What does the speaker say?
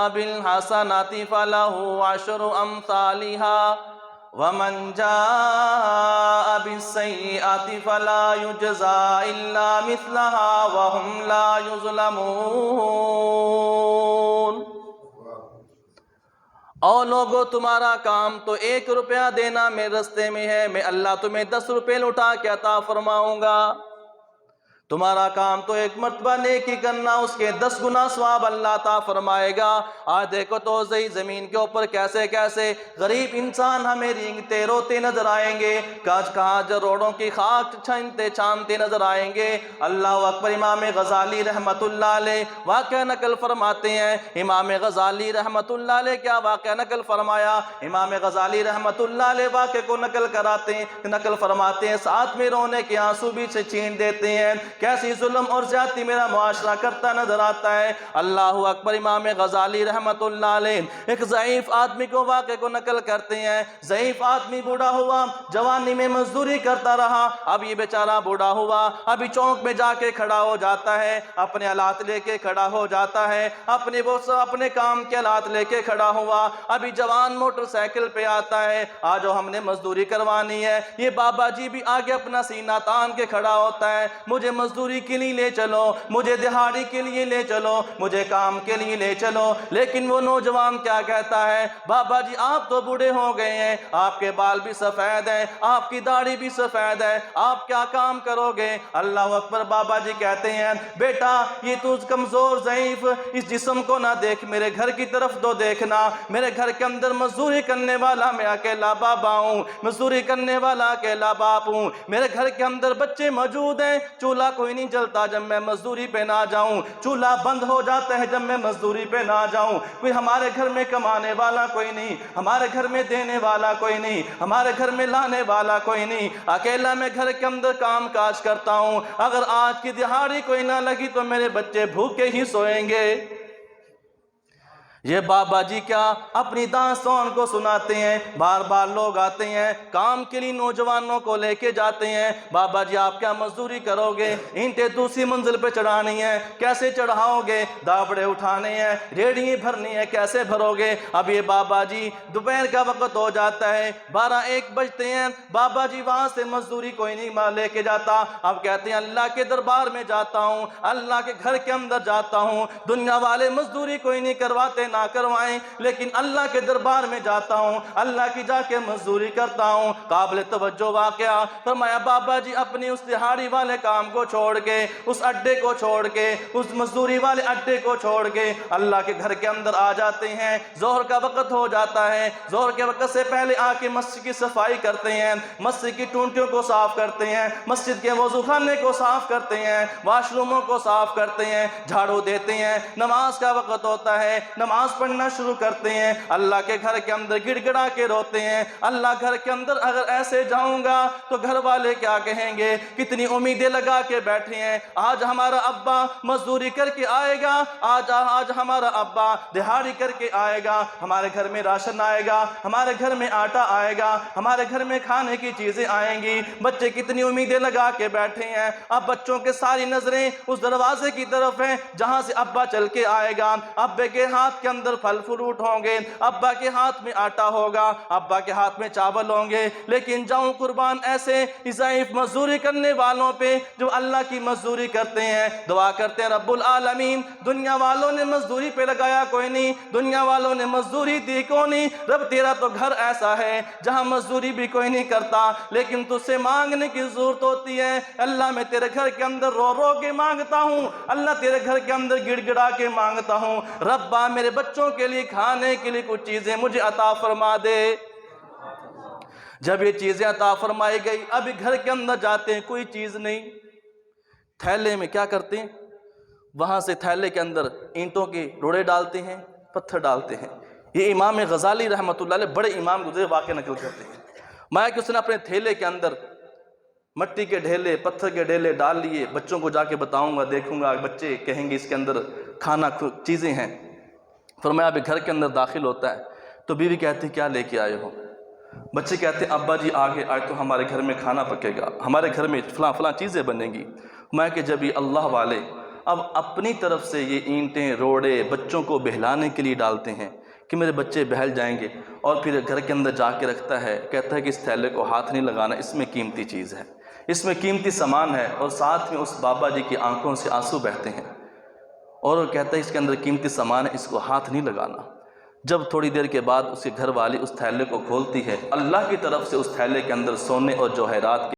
بالحسنة فله عشر أمثالها ومن جاء بالسيئة فلا يجزى إلا مثلها وهم لا يظلمون۔ اور لوگوں تمہارا کام تو 1 روپیہ دینا میرے رستے میں ہے، میں اللہ تمہیں 10 روپے لوٹا کے عطا فرماؤں گا۔ تمہارا کام تو 1 مرتبہ نیکی کرنا، اس کے 10 گنا ثواب اللہ عطا فرمائے گا۔ آج دیکھو تو زمین کے اوپر کیسے کیسے غریب انسان ہمیں رینگتے روتے نظر آئیں گے، کہاں جو روڈوں کی خاک چھانتے چھانتے نظر آئیں گے۔ اللہ اکبر۔ امام غزالی رحمت اللہ علیہ واقعہ نقل فرماتے ہیں، امام غزالی رحمت اللہ علیہ کیا واقعہ نقل فرمایا؟ امام غزالی رحمت اللہ علیہ واقعے کو نقل فرماتے ہیں، ساتھ میں رونے کے آنسو بھی سے چھین دیتے ہیں۔ کیسی ظلم اور زیادتی میرا معاشرہ کرتا نظر آتا ہے۔ اللہ اکبر۔ امام غزالی رحمت اللہ علیہ ایک ضعیف آدمی کو واقعے کو نقل کرتے ہیں۔ ضعیف آدمی بوڑھا ہوا، جوانی میں مزدوری کرتا رہا، اب یہ بیچارہ بوڑھا ہوا، ابھی چوک میں جا کے کھڑا ہو جاتا ہے، اپنے آلات لے کے کھڑا ہو جاتا ہے، اپنے کام کے آلات لے کے کھڑا ہوا، ابھی جوان موٹر سائیکل پہ آتا ہے، آجو ہم نے مزدوری کروانی ہے۔ یہ بابا جی بھی آگے اپنا سینہ تان کے کھڑا ہوتا ہے، مجھے مزدوری کے لیے لے چلو، مجھے دہاڑی کے لیے لے چلو، مجھے کام کے لیے لے چلو۔ لیکن وہ نوجوان کیا کہتا ہے؟ بابا جی آپ تو بوڑھے ہو گئے ہیں، آپ کے بال بھی سفید ہیں، آپ کی داڑھی بھی سفید ہے، آپ کیا کام کرو گے؟ اللہ اکبر۔ بابا جی کہتے ہیں بیٹا یہ تو کمزور ضعیف اس جسم کو نہ دیکھ، میرے گھر کی طرف تو دیکھنا، میرے گھر کے اندر مزدوری کرنے والا میں اکیلا بابا ہوں، مزدوری کرنے والا اکیلا باپ ہوں، میرے گھر کے اندر بچے موجود ہیں، چولہا کوئی نہیں جلتا جب میں مزدوری پہ نہ جاؤں، چولہا بند ہو جاتا ہے جب میں مزدوری پہ نہ جاؤں، کوئی ہمارے گھر میں کمانے والا کوئی نہیں، ہمارے گھر میں دینے والا کوئی نہیں، ہمارے گھر میں لانے والا کوئی نہیں، اکیلا میں گھر کے اندر کام کاج کرتا ہوں، اگر آج کی دہاڑی کوئی نہ لگی تو میرے بچے بھوکے ہی سوئیں گے۔ یہ بابا جی کیا اپنی داستان کو سناتے ہیں، بار بار لوگ آتے ہیں کام کے لیے نوجوانوں کو لے کے جاتے ہیں، بابا جی آپ کیا مزدوری کرو گے؟ اینٹیں دوسری منزل پہ چڑھانی ہیں، کیسے چڑھاؤ گے؟ دابڑے اٹھانے ہیں، ریڑھی بھرنی ہے، کیسے بھرو گے؟ اب یہ بابا جی دوپہر کا وقت ہو جاتا ہے، 12-1 بجتے ہیں، بابا جی وہاں سے مزدوری کوئی نہیں لے کے جاتا، اب کہتے ہیں اللہ کے دربار میں جاتا ہوں، اللہ کے گھر کے اندر جاتا ہوں، دنیا والے مزدوری کوئی نہیں کرواتے نہ کروائیں، لیکن اللہ کے دربار میں جاتا ہوں، اللہ کی جا کے مزدوری کرتا ہوں۔ قابل توجہ واقعہ، فرمایا بابا جی اپنی اس دہاڑی والے کام کو چھوڑ کے، اس اڈے کو چھوڑ کے، اس مزدوری والے اڈے کو چھوڑ کے اللہ کے گھر کے اندر آ جاتے ہیں۔ ظہر کا وقت ہو جاتا ہے، ظہر کے وقت سے پہلے آ کے مسجد کی صفائی کرتے ہیں، مسجد کی ٹونٹیوں کو صاف کرتے ہیں، مسجد کے وضو خانے کو صاف کرتے ہیں، واش روموں کو صاف کرتے ہیں، جھاڑو دیتے ہیں، نماز کا وقت ہوتا ہے، نماز پڑھنا شروع کرتے ہیں، اللہ کے گھر کے اندر گڑ گڑا کے روتے ہیں، اللہ گھر کے اندر اگر ایسے جاؤں گا تو گھر والے کیا کہیں گے؟ کتنی امیدیں لگا کے بیٹھے ہیں، آج ہمارا ابا مزدوری کر کے آئے گا، آج ہمارا ابا دہاڑی کر کے آئے گا، ہمارے گھر میں راشن آئے گا، ہمارے گھر میں آٹا آئے گا، ہمارے گھر میں کھانے کی چیزیں آئیں گی۔ بچے کتنی امیدیں لگا کے بیٹھے ہیں، اب بچوں کے ساری نظریں اس دروازے کی طرف ہیں جہاں سے ابا چل کے آئے گا، ابے کے ہاتھ کے اندر پھل فروٹ ہوں گے، ابا کے ہاتھ میں آٹا ہوگا، ابا کے ہاتھ میں چاول ہوں گے، لیکن جاؤں قربان ایسے ضعیف مزدوری کرنے والوں پہ جو اللہ کی مزدوری کرتے ہیں، دعا کرتے ہیں رب العالمین دنیا والوں نے مزدوری پہ لگایا کوئی نہیں، دنیا والوں نے مزدوری دی کوئی نہیں، رب تیرا تو گھر ایسا ہے جہاں مزدوری بھی کوئی نہیں کرتا، لیکن تجھ سے مانگنے کی ضرورت ہوتی ہے، اللہ میں تیرے گھر کے اندر رو رو کے مانگتا ہوں، اللہ تیرے گھر کے اندر گڑ گڑا کے مانگتا ہوں، ربا میرے بچوں کے لیے کھانے کے لیے کچھ چیزیں مجھے عطا فرما دے۔ جب یہ چیزیں عطا فرمائی گئی، ابھی گھر کے اندر جاتے ہیں کوئی چیز نہیں، تھیلے میں کیا کرتے ہیں؟ وہاں سے تھیلے کے اندر اینٹوں کے روڑے ڈالتے ہیں، پتھر ڈالتے ہیں۔ یہ امام غزالی رحمت اللہ علیہ بڑے امام گزرے واقعہ نقل کرتے ہیں، میں کہ اس نے اپنے تھیلے کے اندر مٹی کے ڈھیلے پتھر کے ڈھیلے ڈال لیے، بچوں کو جا کے بتاؤں گا، دیکھوں گا بچے کہیں گے اس کے اندر کھانا چیزیں ہیں۔ فرمایا ابھی گھر کے اندر داخل ہوتا ہے تو بیوی کہتی کیا لے کے آئے ہو؟ بچے کہتے ہیں ابا جی آگے آئے تو ہمارے گھر میں کھانا پکے گا، ہمارے گھر میں فلاں فلاں چیزیں بنیں گی۔ میں کہ جب یہ اللہ والے اب اپنی طرف سے یہ اینٹیں روڑے بچوں کو بہلانے کے لیے ڈالتے ہیں کہ میرے بچے بہل جائیں گے، اور پھر گھر کے اندر جا کے رکھتا ہے، کہتا ہے کہ اس تھیلے کو ہاتھ نہیں لگانا، اس میں قیمتی چیز ہے، اس میں قیمتی سامان ہے، اور ساتھ میں اس بابا جی کی آنکھوں سے آنسو بہتے ہیں، اور وہ کہتا ہے اس کے اندر قیمتی سامان ہے، اس کو ہاتھ نہیں لگانا۔ جب تھوڑی دیر کے بعد اس کے گھر والی اس تھیلے کو کھولتی ہے، اللہ کی طرف سے اس تھیلے کے اندر سونے اور جواہرات